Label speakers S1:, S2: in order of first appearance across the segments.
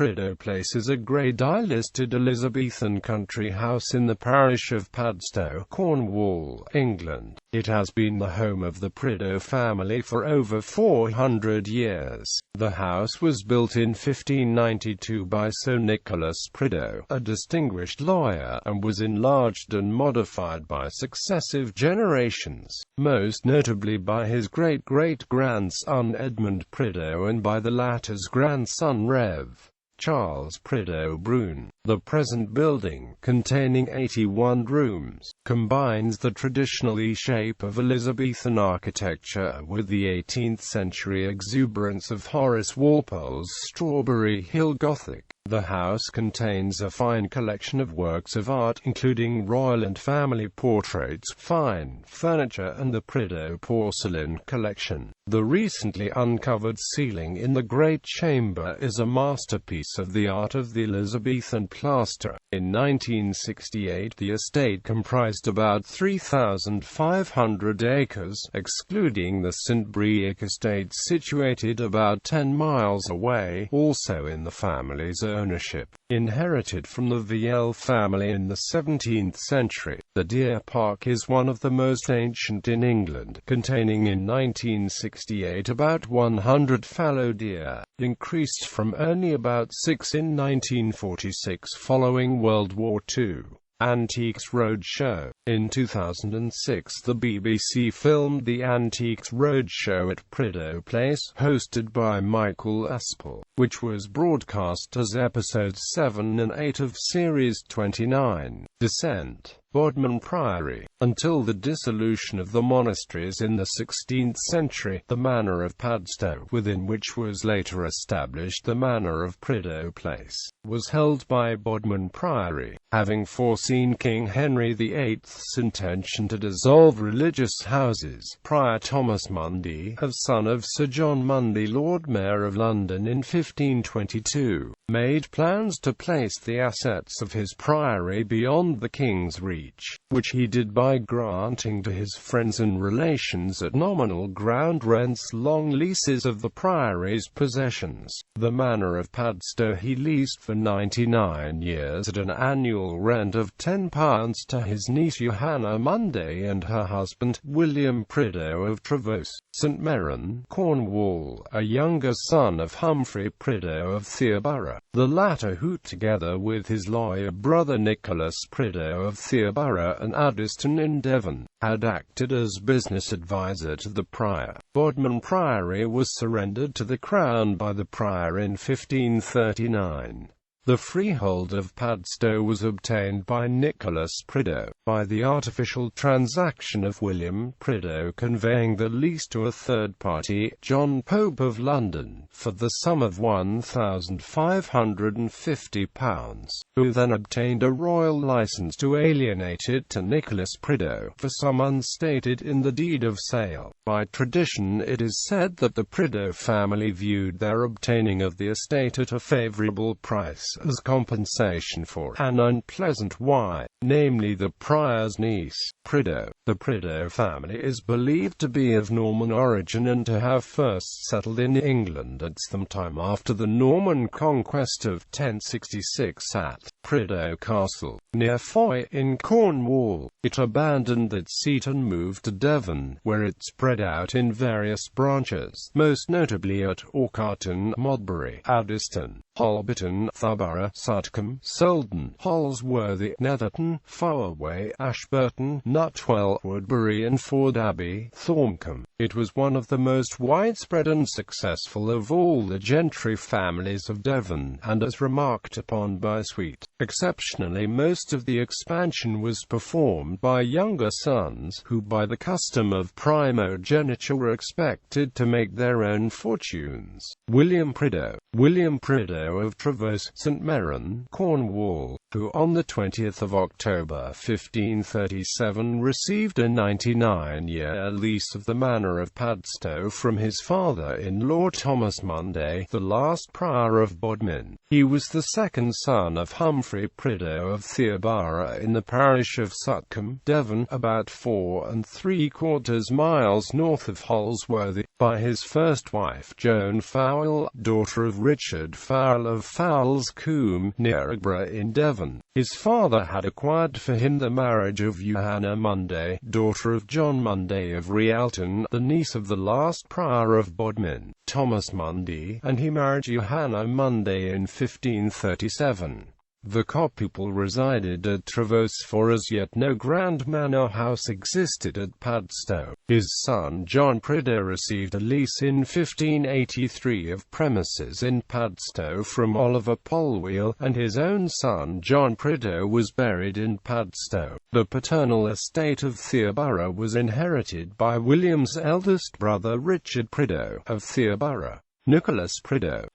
S1: Prideaux Place is a Grade I listed Elizabethan country house in the parish of Padstow, Cornwall, England. It has been the home of the Prideaux family for over 400 years. The house was built in 1592 by Sir Nicholas Prideaux, a distinguished lawyer, and was enlarged and modified by successive generations, most notably by his great-great-grandson Edmund Prideaux and by the latter's grandson Rev.Charles Prideaux-Brune. The present building, containing 81 rooms, combines the traditional E-shape of Elizabethan architecture with the 18th-century exuberance of Horace Walpole's Strawberry Hill Gothic. The house contains a fine collection of works of art, including royal and family portraits, fine furniture, and the Prideaux porcelain collection. The recently uncovered ceiling in the Great Chamber is a masterpiece of the art of the Elizabethan plaster. In 1968, the estate comprised about 3,500 acres, excluding the St. Briac estate situated about 10 miles away, also in the family's ownership. Inherited from the Viel family in the 17th century, the Deer Park is one of the most ancient in England, containing in 1968 about 100 fallow deer, increased from only about 6 in 1946 following World War II. Antiques Roadshow. In 2006, the BBC filmed the Antiques Roadshow at Prideaux Place, hosted by Michael Aspel, which was broadcast as episodes 7 and 8 of Series 29, Descent, Bodmin Priory. Until the dissolution of the monasteries in the 16th century, the manor of Padstow, within which was later established the manor of Prideaux Place, was held by Bodmin Priory. Having foreseen King Henry VIII's intention to dissolve religious houses, Prior Thomas Mundy, a son of Sir John Mundy, Lord Mayor of London in 1522, made plans to place the assets of his priory beyond the king's reach, which he did by granting to his friends and relations at nominal ground rents long leases of the priory's possessions. The manor of Padstow he leased for 99 years at an annual rent of £10 to his niece Johanna Mundy and her husband, William Prideaux of Trevose, St Mirren, Cornwall, a younger son of Humphrey Prideaux of Theoborough. The latter who, together with his lawyer brother Nicholas Prideaux of Theoborough and Addiston in Devon, had acted as business advisor to the prior. Bodmin Priory was surrendered to the Crown by the prior in 1539. The freehold of Padstow was obtained by Nicholas Prideaux, by the artificial transaction of William Prideaux conveying the lease to a third party, John Pope of London, for the sum of £1,550, who then obtained a royal license to alienate it to Nicholas Prideaux, for sum unstated in the deed of sale. By tradition it is said that the Prideaux family viewed their obtaining of the estate at a favourable price as compensation for an unpleasant wife, namely the prior's niece, Prideaux. The Prideaux family is believed to be of Norman origin and to have first settled in England at some time after the Norman conquest of 1066 at Prideaux Castle, near Foy in Cornwall. It abandoned that seat and moved to Devon, where it spread out in various branches, most notably at Orcarton, Modbury, Addiston, Holberton, Thurburgh, Sudcombe, Selden, Holsworthy, Netherton, Farway, Ashburton, Nutwell, Woodbury and Ford Abbey, Thorncombe. It was one of the most widespread and successful of all the gentry families of Devon, and as remarked upon by Sweet, exceptionally most of the expansion was performed by younger sons, who by the custom of primogeniture were expected to make their own fortunes. William Prideaux of Trevose, St Mirren, Cornwall, who on the 20th of October 1537 received a 99-year lease of the manor of Padstow from his father-in-law Thomas Mundy, the last prior of Bodmin, He was the second son of Humphrey Prideaux of Theobara in the parish of Sutcombe, Devon, about 4 3/4 miles north of Holsworthy, by his first wife Joan Fowle, daughter of Richard Fowle of Fowle's Combe, near Agborough in Devon. His father had acquired for him the marriage of Johanna Munday, daughter of John Munday of Rialton, the niece of the last prior of Bodmin, Thomas Munday, and he married Johanna Munday in 1537. The couple resided at Trevose, for as yet no grand manor house existed at Padstow. His son John Prideaux received a lease in 1583 of premises in Padstow from Oliver Polwhele, and his own son John Prideaux was buried in Padstow. The paternal estate of Theobara was inherited by William's eldest brother Richard Prideaux of Theobara. Nicholas Prideaux,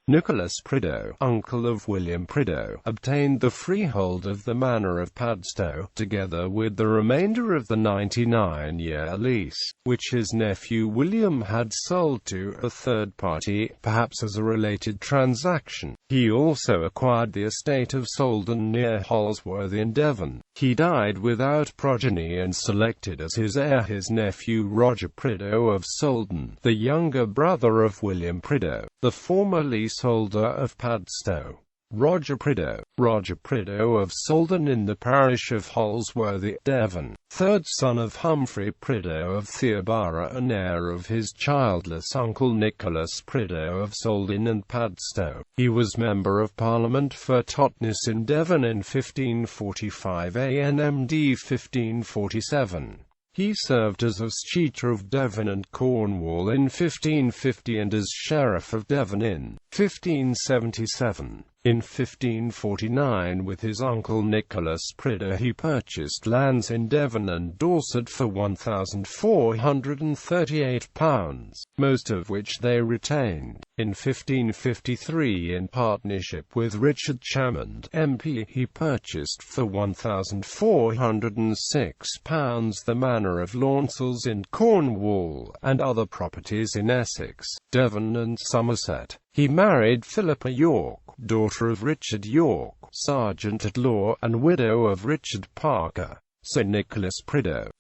S1: uncle of William Prideaux, obtained the freehold of the manor of Padstow, together with the remainder of the 99-year lease, which his nephew William had sold to a third party, perhaps as a related transaction. He also acquired the estate of Solden near Holsworthy in Devon. He died without progeny and selected as his heir his nephew Roger Prideaux of Solden, the younger brother of William Prideaux, the former leaseholder of Padstow. Roger Prideaux of Solden in the parish of Holsworthy, Devon, third son of Humphrey Prideaux of Theobara and heir of his childless uncle Nicholas Prideaux of Solden and Padstow. He was Member of Parliament for Totnes in Devon in 1545 ANMD 1547. He served as Escheator of Devon and Cornwall in 1550 and as Sheriff of Devon in 1577. In 1549 with his uncle Nicholas Prideaux he purchased lands in Devon and Dorset for £1,438, most of which they retained. In 1553 in partnership with Richard Chamond, MP, he purchased for £1,406 the manor of Launcesles in Cornwall, and other properties in Essex, Devon and Somerset. He married Philippa York, daughter of Richard York, Sergeant-at-Law, and widow of Richard Parker. Sir Nicholas Prideaux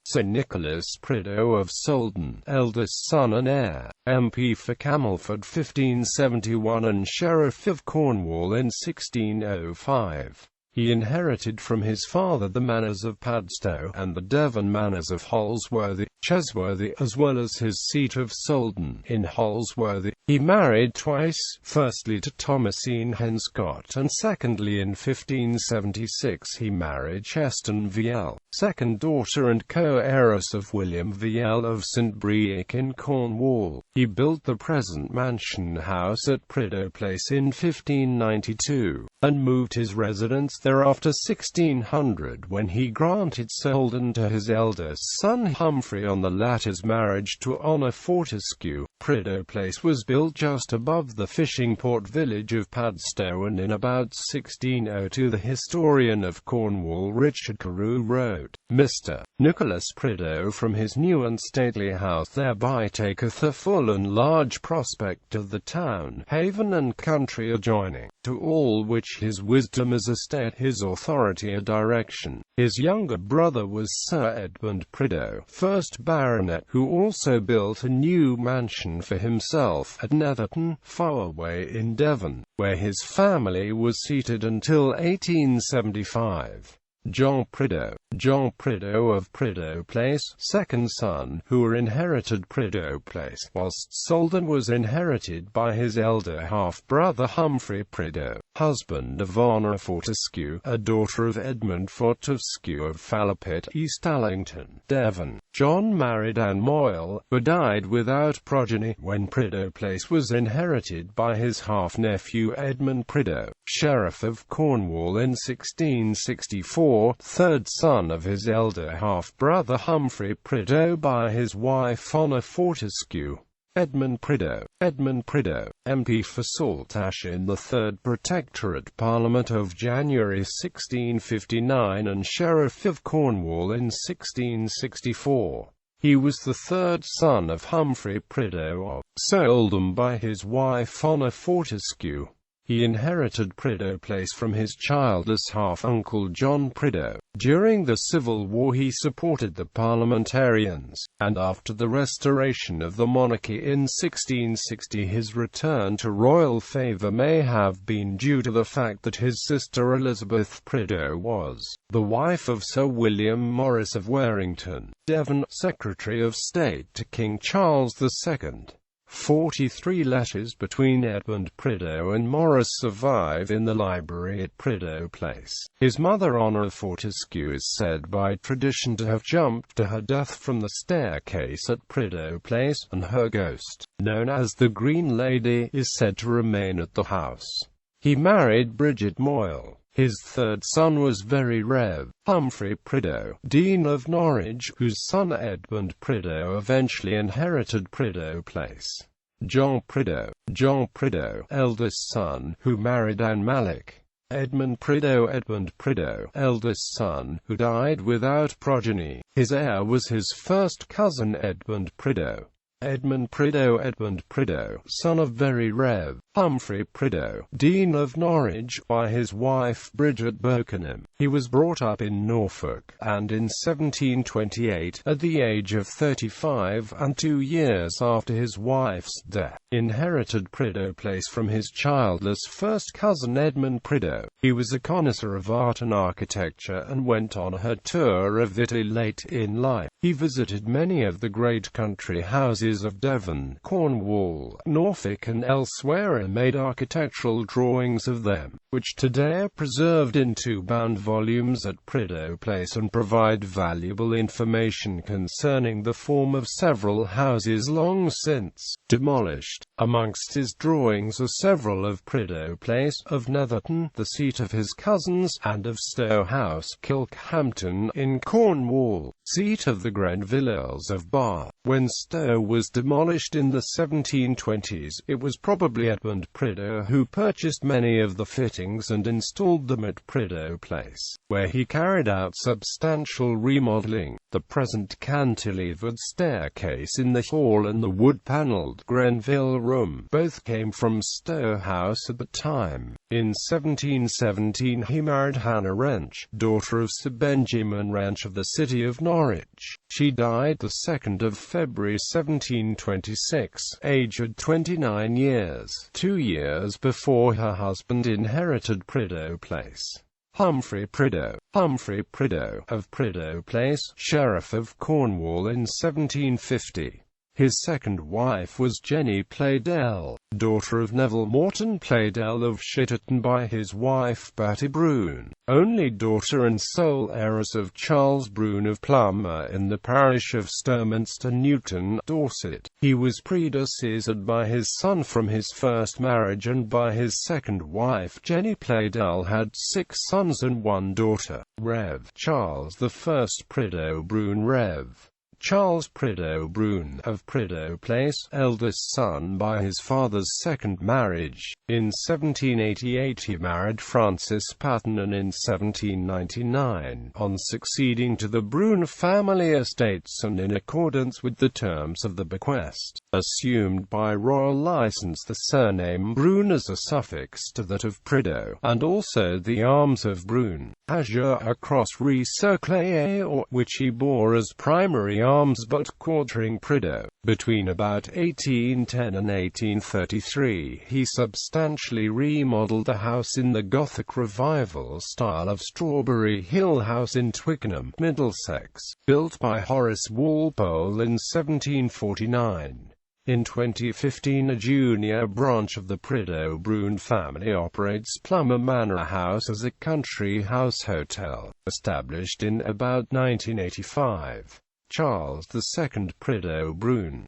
S1: of Solden, eldest son and heir, MP for Camelford 1571 and Sheriff of Cornwall in 1605. He inherited from his father the manors of Padstow, and the Devon manors of Holsworthy, Chesworthy, as well as his seat of Solden, in Holsworthy. He married twice, firstly to Thomasine Henscott, and secondly in 1576 he married Cheston Viel, second daughter and co-heiress of William Viel of St Briac in Cornwall. He built the present mansion house at Prideaux Place in 1592, and moved his residence there after 1600 when he granted Solden to his eldest son Humphrey on the latter's marriage to Honor Fortescue. Prideaux Place was built just above the fishing port village of Padstow, and in about 1602 the historian of Cornwall Richard Carew wrote, "Mr. Nicholas Prideaux from his new and stately house thereby taketh a full and large prospect of the town, haven and country adjoining, to all which his wisdom is a stay, his authority a direction." His younger brother was Sir Edmund Prideaux, 1st Baronet, who also built a new mansion for himself at Netherton, Farway in Devon, where his family was seated until 1875. John Prideaux of Prideaux Place, second son, who inherited Prideaux Place, whilst Solden was inherited by his elder half-brother Humphrey Prideaux, husband of Honor Fortescue, a daughter of Edmund Fortescue of Fallowpit, East Allington, Devon. John married Anne Moyle, but died without progeny when Prideaux Place was inherited by his half-nephew Edmund Prideaux, Sheriff of Cornwall in 1664, third son of his elder half-brother Humphrey Prideaux by his wife Honor Fortescue. Edmund Prideaux, MP for Saltash in the 3rd Protectorate Parliament of January 1659 and Sheriff of Cornwall in 1664. He was the third son of Humphrey Prideaux of Solden by his wife Honor Fortescue. He inherited Prideaux Place from his childless half-uncle John Prideaux. During the Civil War he supported the parliamentarians, and after the restoration of the monarchy in 1660 his return to royal favour may have been due to the fact that his sister Elizabeth Prideaux was the wife of Sir William Morris of Warrington, Devon, Secretary of State to King Charles II. 43 letters between Edmund Prideaux and Morris survive in the library at Prideaux Place. His mother Honora Fortescue is said by tradition to have jumped to her death from the staircase at Prideaux Place, and her ghost, known as the Green Lady, is said to remain at the house. He married Bridget Moyle. His third son was Very Rev. Humphrey Prideaux, Dean of Norwich, whose son Edmund Prideaux eventually inherited Prideaux Place. John Prideaux, eldest son, who married Anne Mallock. Edmund Prideaux, eldest son, who died without progeny. His heir was his first cousin Edmund Prideaux. Edmund Prideaux, son of Very Rev. Humphrey Prideaux, Dean of Norwich, by his wife Bridget Bokenham. He was brought up in Norfolk, and in 1728, at the age of 35 and 2 years after his wife's death, inherited Prideaux Place from his childless first cousin Edmund Prideaux. He was a connoisseur of art and architecture and went on a tour of Italy late in life. He visited many of the great country houses of Devon, Cornwall, Norfolk and elsewhere, and made architectural drawings of them, which today are preserved in 2-bound volumes at Prideaux Place and provide valuable information concerning the form of several houses long since demolished. Amongst his drawings are several of Prideaux Place, of Netherton, the seat of his cousins, and of Stowe House, Kilkhampton, in Cornwall, seat of the Grenvilles of Bath. When Stowe was demolished in the 1720s, it was probably Edmund Prideaux who purchased many of the fittings and installed them at Prideaux Place, where he carried out substantial remodeling. The present cantilevered staircase in the hall and the wood-panelled Grenville room both came from Stowe House at the time. In 1717 he married Hannah Wrench, daughter of Sir Benjamin Wrench of the city of Norwich. She died the 2nd of February 1726, aged 29 years, 2 years before her husband inherited Prideaux Place. Humphrey Prideaux of Prideaux Place, Sheriff of Cornwall in 1750. His second wife was Jenny Pleydell, daughter of Neville Morton Pleydell of Shitterton by his wife Bertie Brune, only daughter and sole heiress of Charles Brune of Plummer in the parish of Sturminster Newton, Dorset. He was predeceased by his son from his first marriage, and by his second wife Jenny Pleydell had 6 sons and 1 daughter. Rev.Charles Prideaux-Brune, Rev.Charles Prideaux-Brune of Prideaux Place, eldest son by his father's second marriage. In 1788 he married Frances Patten, and in 1799, on succeeding to the Brune family estates and in accordance with the terms of the bequest, assumed by royal license the surname Brune as a suffix to that of Prideaux, and also the arms of Brune, azure across recerclé, which he bore as primary arms but quartering Prideaux. Between about 1810 and 1833, he substantially remodeled the house in the Gothic Revival style of Strawberry Hill House in Twickenham, Middlesex, built by Horace Walpole in 1749. In 2015, a junior branch of the Prideaux-Brune family operates Plummer Manor House as a country house hotel, established in about 1985. Charles II Prideaux-Brune,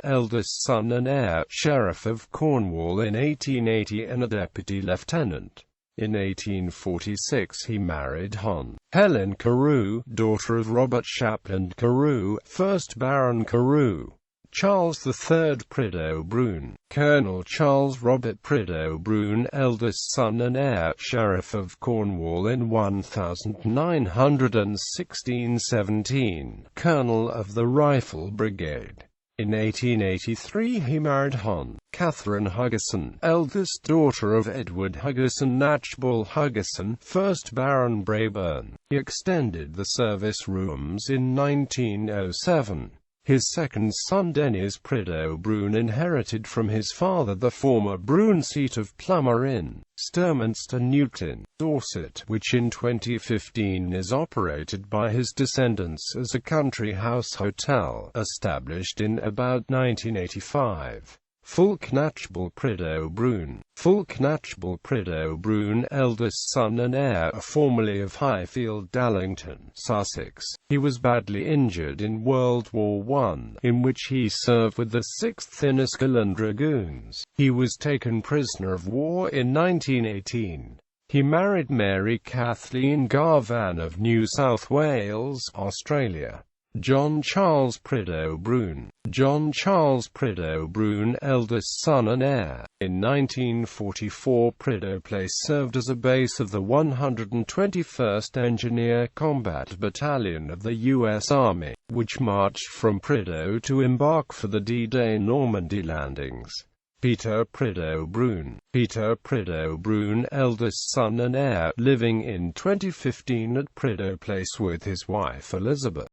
S1: eldest son and heir, Sheriff of Cornwall in 1880 and a deputy lieutenant. In 1846 he married Hon. Helen Carew, daughter of Robert Shapland Carew, 1st Baron Carew. Charles III Prideaux-Brune, Colonel Charles Robert Prideaux-Brune, eldest son and heir, Sheriff of Cornwall in 1916–17, Colonel of the Rifle Brigade. In 1883 he married Hon. Catherine Hugison, eldest daughter of Edward Hugison Nachball Hugison, 1st Baron Brabourne. He extended the service rooms in 1907. His second son Dennis Prideaux-Brune inherited from his father the former Brune seat of Plummer Inn, Sturminster Newton, Dorset, which in 2015 is operated by his descendants as a country house hotel, established in about 1985. Fulk Nachball Prideaux-Brune. Fulk Nachball Prideaux-Brune, eldest son and heir, formerly of Highfield Dallington, Sussex. He was badly injured in World War I, in which he served with the 6th Inniskillen Dragoons. He was taken prisoner of war in 1918. He married Mary Kathleen Garvan of New South Wales, Australia. John-Charles Prideaux-Brune. John-Charles Prideaux-Brune, eldest son and heir. In 1944 Prideaux Place served as a base of the 121st Engineer Combat Battalion of the U.S. Army, which marched from Prideaux to embark for the D-Day Normandy landings. Peter Prideaux-Brune. Peter Prideaux-Brune, eldest son and heir, living in 2015 at Prideaux Place with his wife Elizabeth.